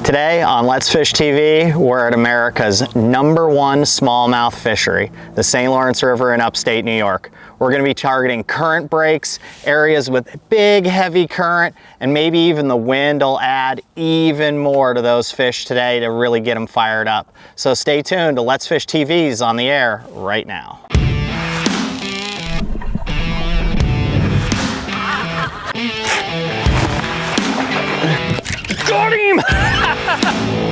Today on Let's Fish TV, we're at America's #1 smallmouth fishery, the St. Lawrence River in upstate New York. We're going to be targeting current breaks, areas with big heavy current, and maybe even the wind will add even more to those fish today to really get them fired up. So stay tuned to Let's Fish TV's on the air right now. Got him!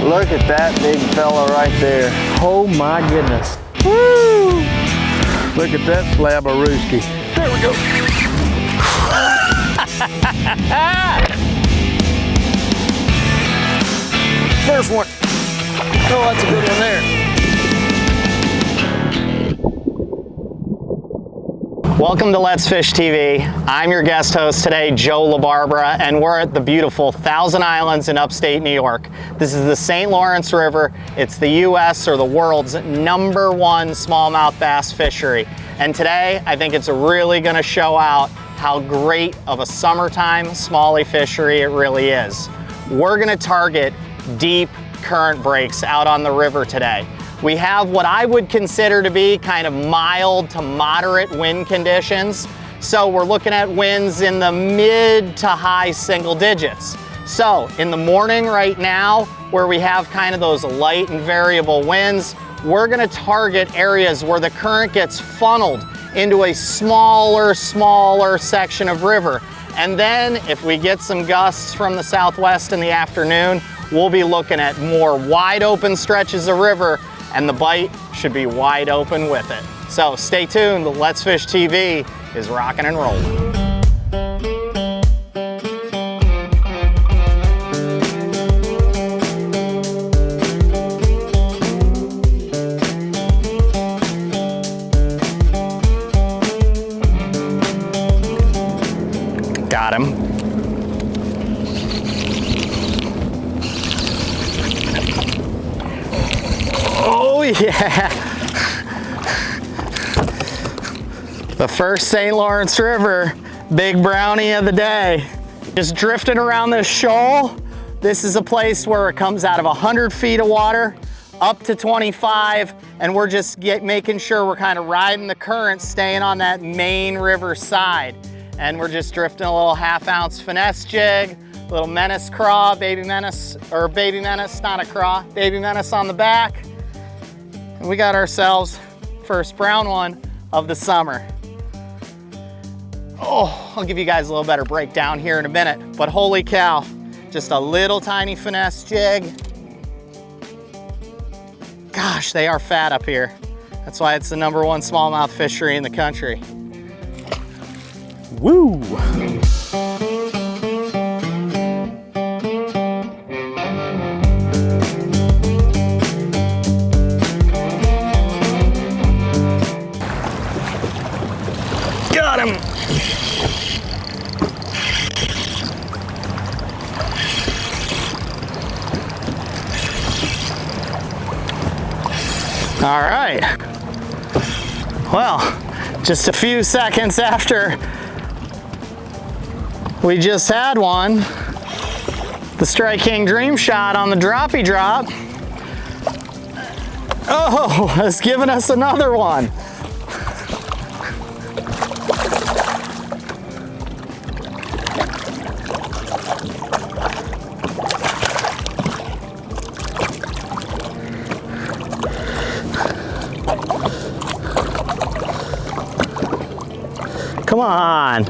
Look at that big fella right there. Oh my goodness. Woo! Look at that slab-a-rooski. There we go. First one. Oh, that's a good one there. Welcome to Let's Fish TV. I'm your guest host today, Joe Labarbera, and we're at the beautiful Thousand Islands in upstate New York. This is the St. Lawrence River. It's the U.S. or the world's #1 smallmouth bass fishery. And today, I think it's really gonna show out how great of a summertime smallie fishery it really is. We're gonna target deep current breaks out on the river today. We have what I would consider to be kind of mild to moderate wind conditions. So we're looking at winds in the mid to high single digits. So in the morning right now, where we have kind of those light and variable winds, we're gonna target areas where the current gets funneled into a smaller section of river. And then if we get some gusts from the southwest in the afternoon, we'll be looking at more wide open stretches of river, and the bite should be wide open with it. So stay tuned, Let's Fish TV is rocking and rolling. Got him. Oh yeah! The first St. Lawrence River big brownie of the day. Just drifting around this shoal. This is a place where it comes out of 100 feet of water up to 25, and we're just making sure we're kind of riding the current, staying on that main river side. And we're just drifting a little 1/2 ounce finesse jig, little menace craw, baby menace, not a craw, baby menace on the back. And we got ourselves first brown one of the summer. Oh, I'll give you guys a little better breakdown here in a minute, but holy cow, just a little tiny finesse jig. Gosh, they are fat up here. That's why it's the #1 smallmouth fishery in the country. Woo! Got him! All right. Well, just a few seconds after we just had one, the Strike King Dream Shot on the droppy drop. Oh, has given us another one. Come on.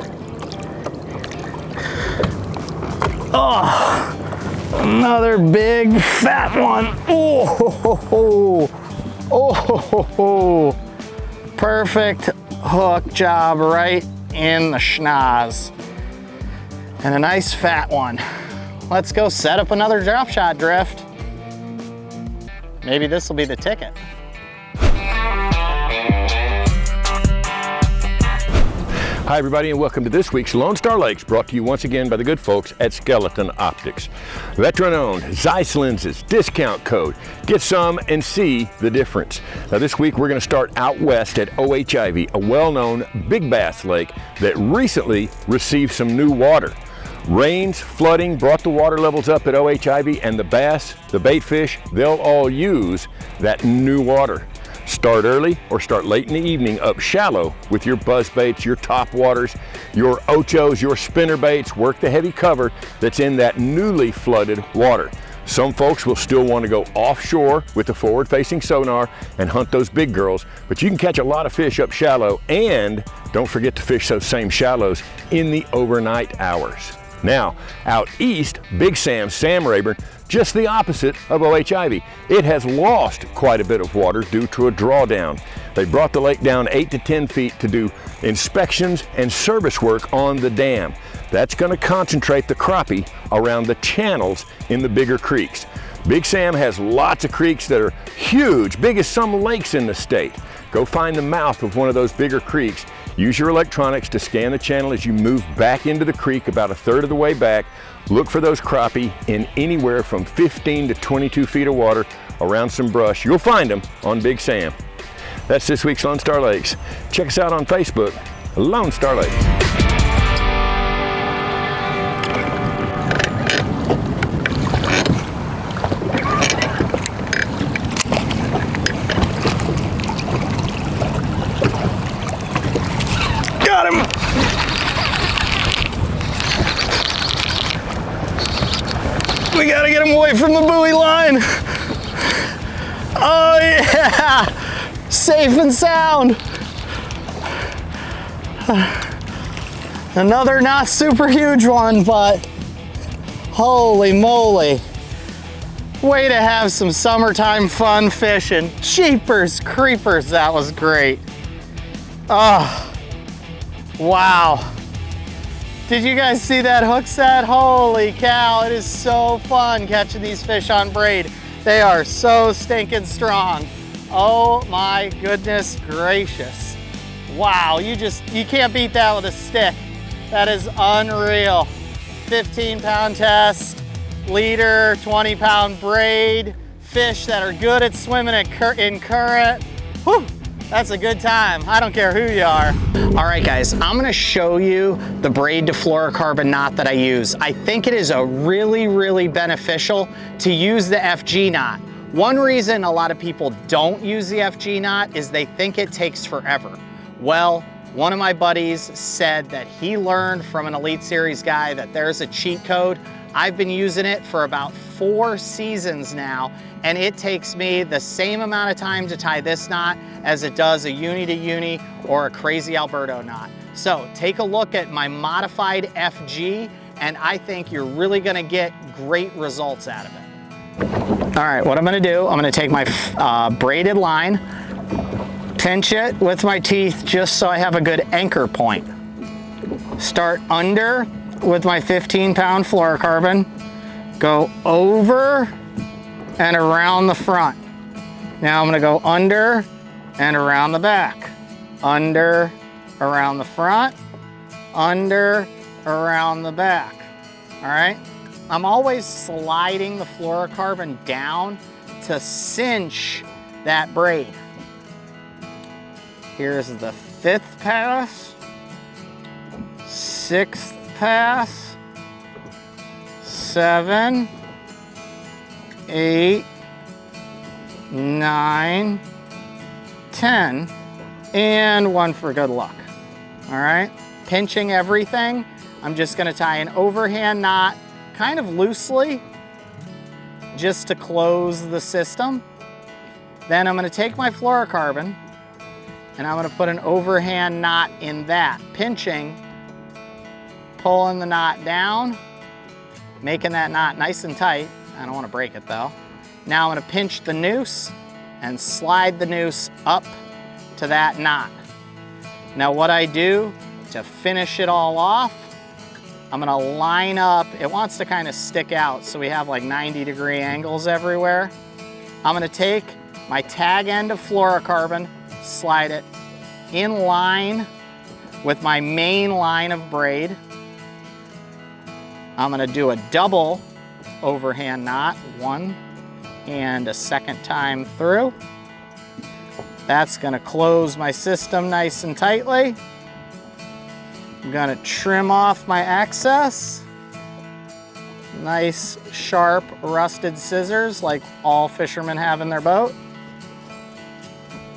Oh, another big fat one. Oh, oh, perfect hook job right in the schnoz. And a nice fat one. Let's go set up another drop shot drift. Maybe this will be the ticket. Hi everybody, and welcome to this week's Lone Star Lakes, brought to you once again by the good folks at Skeleton Optics. Veteran-owned, Zeiss lenses, discount code. Get some and see the difference. Now this week we're going to start out west at OHIV, a well-known big bass lake that recently received some new water. Rains, flooding brought the water levels up at OHIV, and the bass, the bait fish, they'll all use that new water. Start early or start late in the evening up shallow with your buzz baits, your top waters, your ochos, your spinner baits. Work the heavy cover that's in that newly flooded water. Some folks will still want to go offshore with the forward-facing sonar and hunt those big girls, but you can catch a lot of fish up shallow, and don't forget to fish those same shallows in the overnight hours. Now, out east, Big Sam Rayburn, just the opposite of OHIV. It has lost quite a bit of water due to a drawdown. They brought the lake down 8 to 10 feet to do inspections and service work on the dam. That's going to concentrate the crappie around the channels in the bigger creeks. Big Sam has lots of creeks that are huge, big as some lakes in the state. Go find the mouth of one of those bigger creeks. Use your electronics to scan the channel as you move back into the creek about 1/3 of the way back. Look for those crappie in anywhere from 15 to 22 feet of water around some brush. You'll find them on Big Sam. That's this week's Lone Star Lakes. Check us out on Facebook, Lone Star Lakes. Got him! We gotta get him away from the buoy line. Oh yeah! Safe and sound. Another not super huge one, but holy moly. Way to have some summertime fun fishing. Jeepers creepers, that was great. Oh, wow. Did you guys see that hook set? Holy cow, it is so fun catching these fish on braid. They are so stinking strong. Oh my goodness gracious. Wow, you can't beat that with a stick. That is unreal. 15-pound test, leader, 20-pound braid, fish that are good at swimming in current. Whew. That's a good time. I don't care who you are. All right, guys, I'm gonna show you the braid to fluorocarbon knot that I use. I think it is a really beneficial to use the FG knot. One reason a lot of people don't use the FG knot is they think it takes forever. Well, one of my buddies said that he learned from an Elite Series guy that there's a cheat code. I've been using it for about 4 seasons now, and it takes me the same amount of time to tie this knot as it does a uni to uni or a crazy Alberto knot. So take a look at my modified FG, and I think you're really gonna get great results out of it. All right, what I'm gonna do, I'm gonna take my braided line, pinch it with my teeth just so I have a good anchor point. Start under with my 15-pound fluorocarbon, go over and around the front. Now I'm gonna go under and around the back. Under, around the front, under, around the back. All right? I'm always sliding the fluorocarbon down to cinch that braid. Here's the 5th pass, 6th pass, 7, 8, 9, 10, and 1 for good luck. All right, pinching everything. I'm just gonna tie an overhand knot kind of loosely just to close the system. Then I'm gonna take my fluorocarbon and I'm gonna put an overhand knot in that, pinching, pulling the knot down, making that knot nice and tight. I don't wanna break it though. Now I'm gonna pinch the noose and slide the noose up to that knot. Now what I do to finish it all off, I'm gonna line up, it wants to kind of stick out so we have like 90-degree angles everywhere. I'm gonna take my tag end of fluorocarbon, slide it in line with my main line of braid. I'm gonna do a double overhand knot, 1 and a 2nd time through. That's gonna close my system nice and tightly. I'm gonna trim off my excess. Nice, sharp, rusted scissors like all fishermen have in their boat.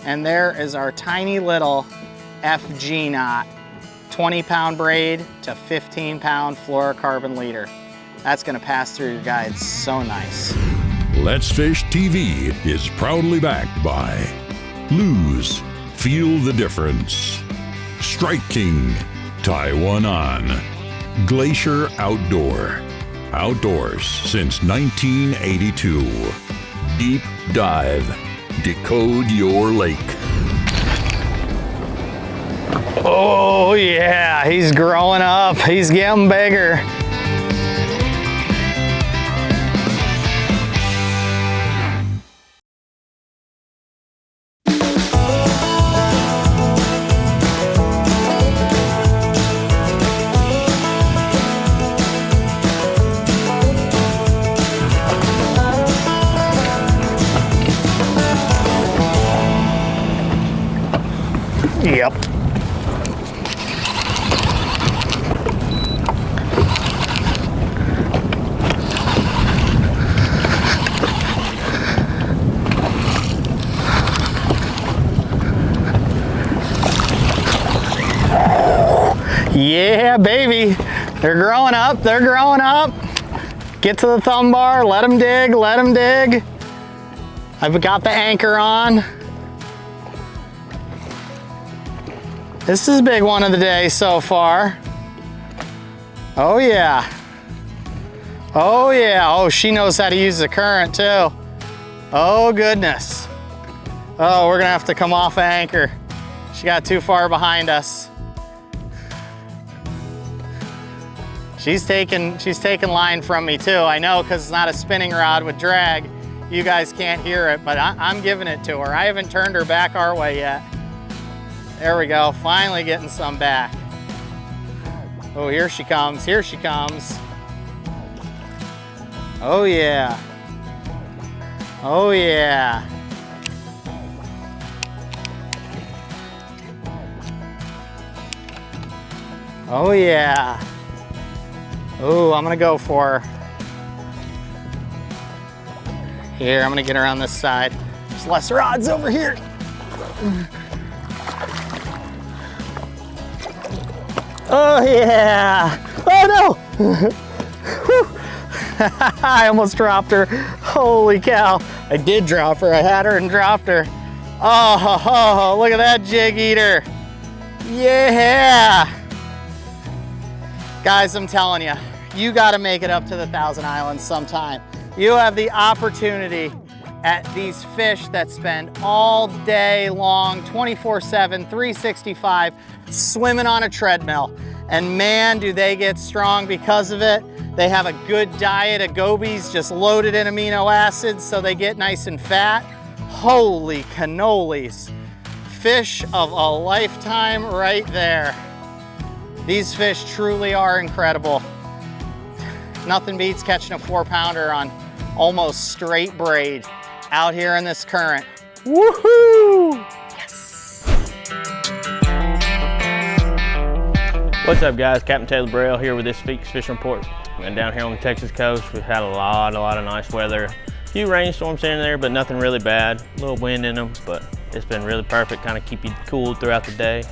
And there is our tiny little FG knot, 20-pound braid to 15-pound fluorocarbon leader. That's gonna pass through your guides so nice. Let's Fish TV is proudly backed by Lose, Feel the Difference, Strike King, Taiwan On, Glacier Outdoor, Outdoors since 1982, Deep Dive, Decode Your Lake. Oh yeah, he's growing up, he's getting bigger. Yep. Yeah, baby. They're growing up, they're growing up. Get to the thumb bar, let them dig, let them dig. I've got the anchor on. This is a big one of the day so far. Oh yeah. Oh yeah, oh she knows how to use the current too. Oh goodness. Oh, we're gonna have to come off anchor. She got too far behind us. She's taking line from me too. I know, because it's not a spinning rod with drag. You guys can't hear it, but I'm giving it to her. I haven't turned her back our way yet. There we go, finally getting some back. Oh, here she comes, here she comes. Oh yeah. Oh yeah. Oh yeah. Oh, I'm gonna go for her. Here, I'm gonna get her on this side. There's less rods over here. Oh yeah! Oh no! I almost dropped her. Holy cow. I did drop her. I had her and dropped her. Oh, look at that jig eater. Yeah! Guys, I'm telling you, you gotta make it up to the Thousand Islands sometime. You have the opportunity at these fish that spend all day long, 24/7, 365, swimming on a treadmill. And man, do they get strong because of it. They have a good diet of gobies just loaded in amino acids so they get nice and fat. Holy cannolis. Fish of a lifetime right there. These fish truly are incredible. Nothing beats catching a 4-pounder on almost straight braid out here in this current. Woohoo! Yes! What's up guys, Captain Taylor Braille here with this week's fishing report. And down here on the Texas coast, we've had a lot of nice weather. A few rainstorms here and there, but nothing really bad. A little wind in them, but it's been really perfect, kind of keep you cool throughout the day.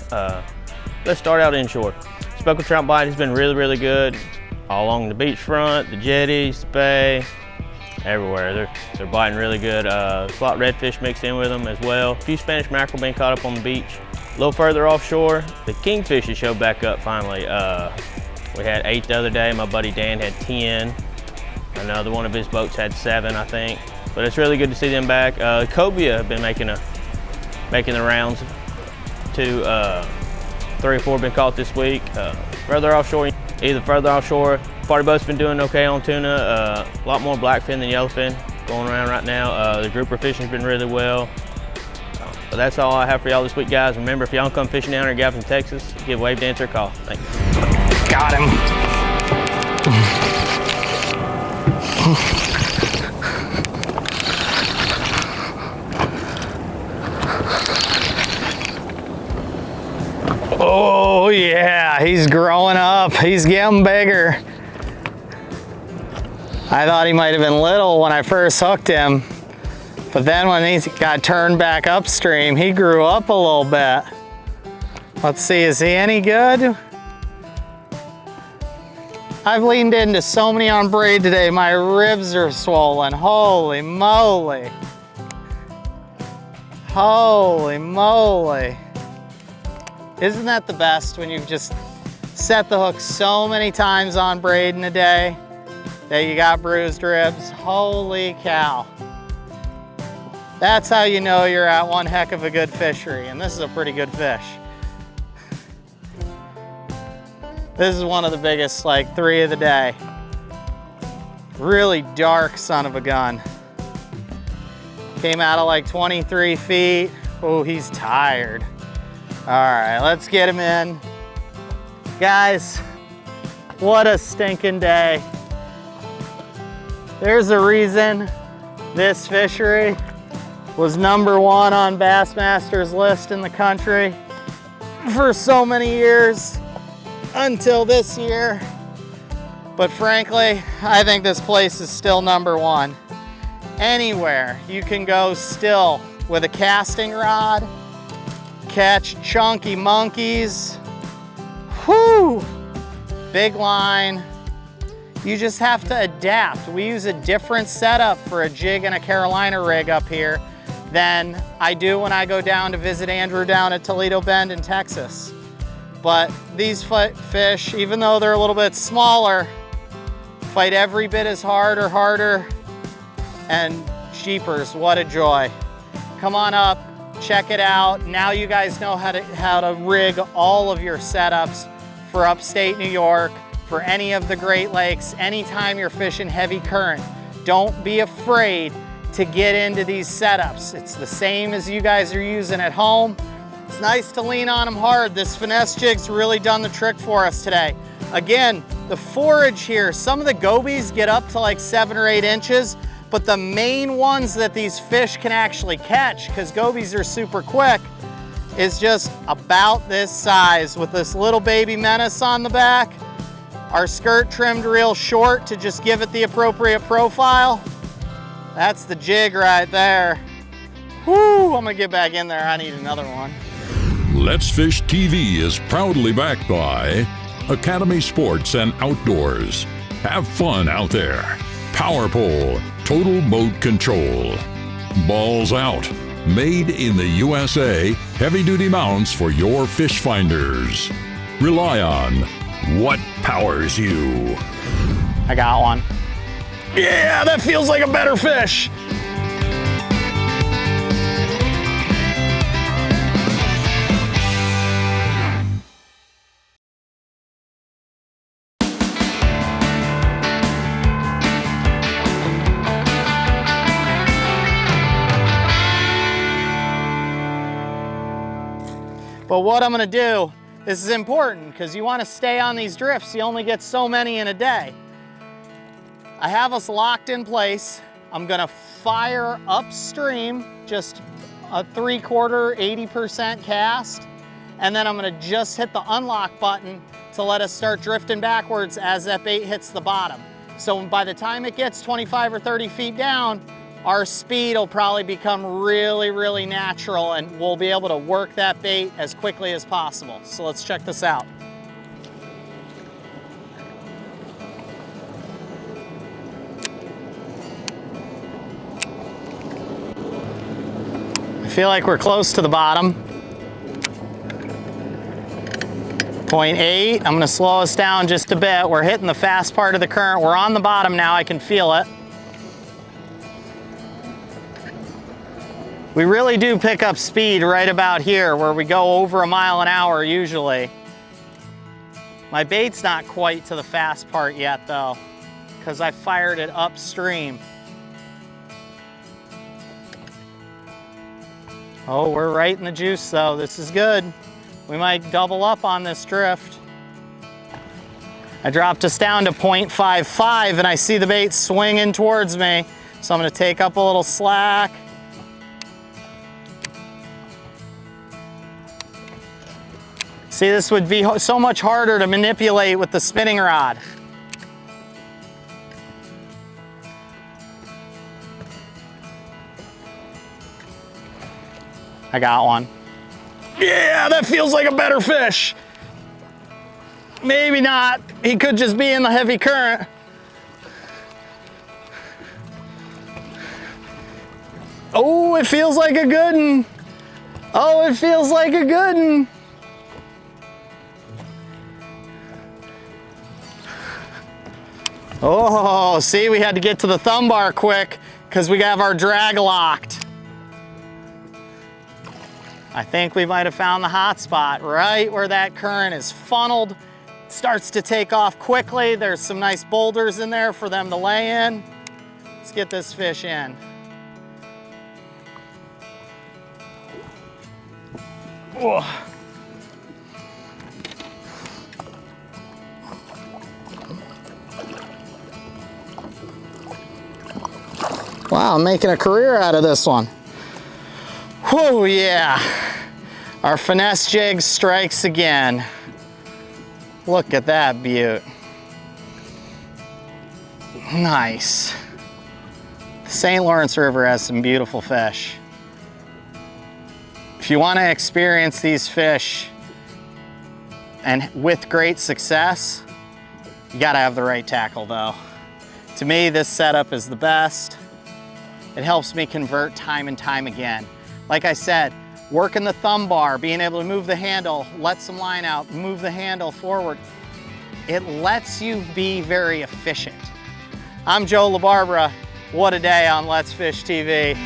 Let's start out inshore. Speckled trout bite has been really good. All along the beachfront, the jetties, the bay, everywhere. They're biting really good. Spot redfish mixed in with them as well. A few Spanish mackerel being caught up on the beach. A little further offshore, the kingfishes showed back up finally. We had 8 the other day. My buddy Dan had 10. Another one of his boats had 7, I think. But it's really good to see them back. Cobia have been making the rounds. 3 or 4 been caught this week. Further offshore, party boat's been doing okay on tuna. A lot more blackfin than yellowfin going around right now. The grouper fishing's been really well. But that's all I have for y'all this week, guys. Remember, if y'all come fishing down here in Galveston, Texas, give Wave Dancer a call. Thanks. Got him. Oh yeah, he's growing up. He's getting bigger. I thought he might have been little when I first hooked him, but then when he got turned back upstream, he grew up a little bit. Let's see, is he any good? I've leaned into so many on braid today, my ribs are swollen. Holy moly. Holy moly. Isn't that the best when you've just set the hook so many times on braid in a day that you got bruised ribs? Holy cow. That's how you know you're at one heck of a good fishery, and this is a pretty good fish. This is one of the biggest, like 3 of the day. Really dark son of a gun. Came out of like 23 feet. Oh, he's tired. All right, let's get him in. Guys, what a stinking day. There's a reason this fishery was #1 on Bassmaster's list in the country for so many years. Until this year, but frankly, I think this place is still #1. Anywhere you can go still with a casting rod, catch chunky monkeys, whoo, big line. You just have to adapt. We use a different setup for a jig and a Carolina rig up here than I do when I go down to visit Andrew down at Toledo Bend in Texas. But these fish, even though they're a little bit smaller, fight every bit as hard or harder, and jeepers, what a joy. Come on up, check it out. Now you guys know how to rig all of your setups for upstate New York, for any of the Great Lakes, anytime you're fishing heavy current. Don't be afraid to get into these setups. It's the same as you guys are using at home. It's nice to lean on them hard. This finesse jig's really done the trick for us today. Again, the forage here, some of the gobies get up to like 7 or 8 inches, but the main ones that these fish can actually catch, because gobies are super quick, is just about this size with this little baby menace on the back. Our skirt trimmed real short to just give it the appropriate profile. That's the jig right there. Whoo, I'm gonna get back in there. I need another one. Let's Fish TV is proudly backed by Academy Sports and Outdoors. Have fun out there. Power Pole, total boat control. Balls Out, made in the USA, heavy-duty mounts for your fish finders. Rely on what powers you. I got one. Yeah, that feels like a better fish. But what I'm gonna do, this is important because you wanna stay on these drifts. You only get so many in a day. I have us locked in place. I'm gonna fire upstream, just a 3/4, 80% cast. And then I'm gonna just hit the unlock button to let us start drifting backwards as that bait hits the bottom. So by the time it gets 25 or 30 feet down, our speed will probably become really, really natural, and we'll be able to work that bait as quickly as possible. So let's check this out. I feel like we're close to the bottom. 0.8, I'm gonna slow us down just a bit. We're hitting the fast part of the current. We're on the bottom now, I can feel it. We really do pick up speed right about here where we go over 1 mile an hour usually. My bait's not quite to the fast part yet though, because I fired it upstream. Oh, we're right in the juice though. This is good. We might double up on this drift. I dropped us down to 0.55 and I see the bait swinging towards me. So I'm gonna take up a little slack. See, this would be so much harder to manipulate with the spinning rod. I got one. Yeah, that feels like a better fish. Maybe not. He could just be in the heavy current. Oh, it feels like a good one. Oh, it feels like a good one. Oh, see, we had to get to the thumb bar quick because we have our drag locked. I think we might have found the hot spot right where that current is funneled. It starts to take off quickly. There's some nice boulders in there for them to lay in. Let's get this fish in. Whoa. Wow, I'm making a career out of this one. Whoa, yeah. Our finesse jig strikes again. Look at that beaut. Nice. The St. Lawrence River has some beautiful fish. If you want to experience these fish and with great success, you gotta have the right tackle though. To me, this setup is the best. It helps me convert time and time again. Like I said, working the thumb bar, being able to move the handle, let some line out, move the handle forward. It lets you be very efficient. I'm Joe Labarbera. What a day on Let's Fish TV.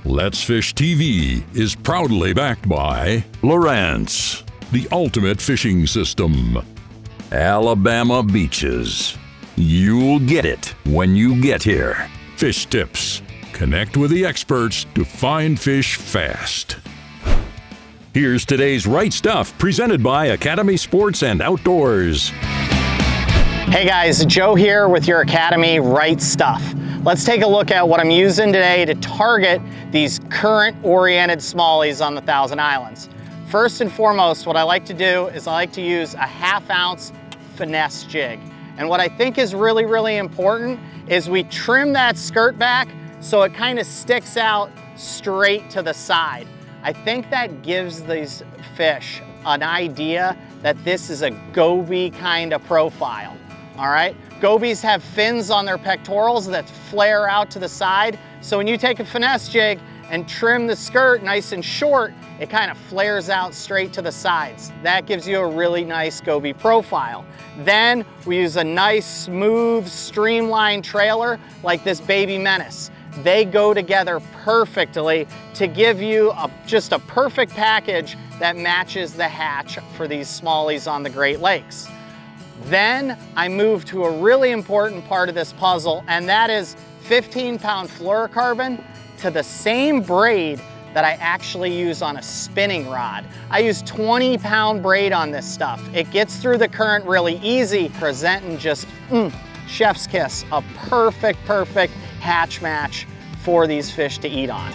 Let's Fish TV is proudly backed by Lowrance, the ultimate fishing system. Alabama beaches. You'll get it when you get here. Fish tips. Connect with the experts to find fish fast. Here's today's Right Stuff, presented by Academy Sports and Outdoors. Hey guys, Joe here with your Academy Right Stuff. Let's take a look at what I'm using today to target these current-oriented smallies on the Thousand Islands. First and foremost, what I like to do is I like to use a 1/2 ounce finesse jig. And what I think is really, really important is we trim that skirt back so it kind of sticks out straight to the side. I think that gives these fish an idea that this is a goby kind of profile, all right? Gobies have fins on their pectorals that flare out to the side. So when you take a finesse jig and trim the skirt nice and short, it kind of flares out straight to the sides. That gives you a really nice goby profile. Then we use a nice, smooth, streamlined trailer like this Baby Menace. They go together perfectly to give you just a perfect package that matches the hatch for these smallies on the Great Lakes. Then I move to a really important part of this puzzle, and that is 15-pound fluorocarbon to the same braid that I actually use on a spinning rod. I use 20-pound braid on this stuff. It gets through the current really easy, presenting just chef's kiss, a perfect hatch match for these fish to eat on.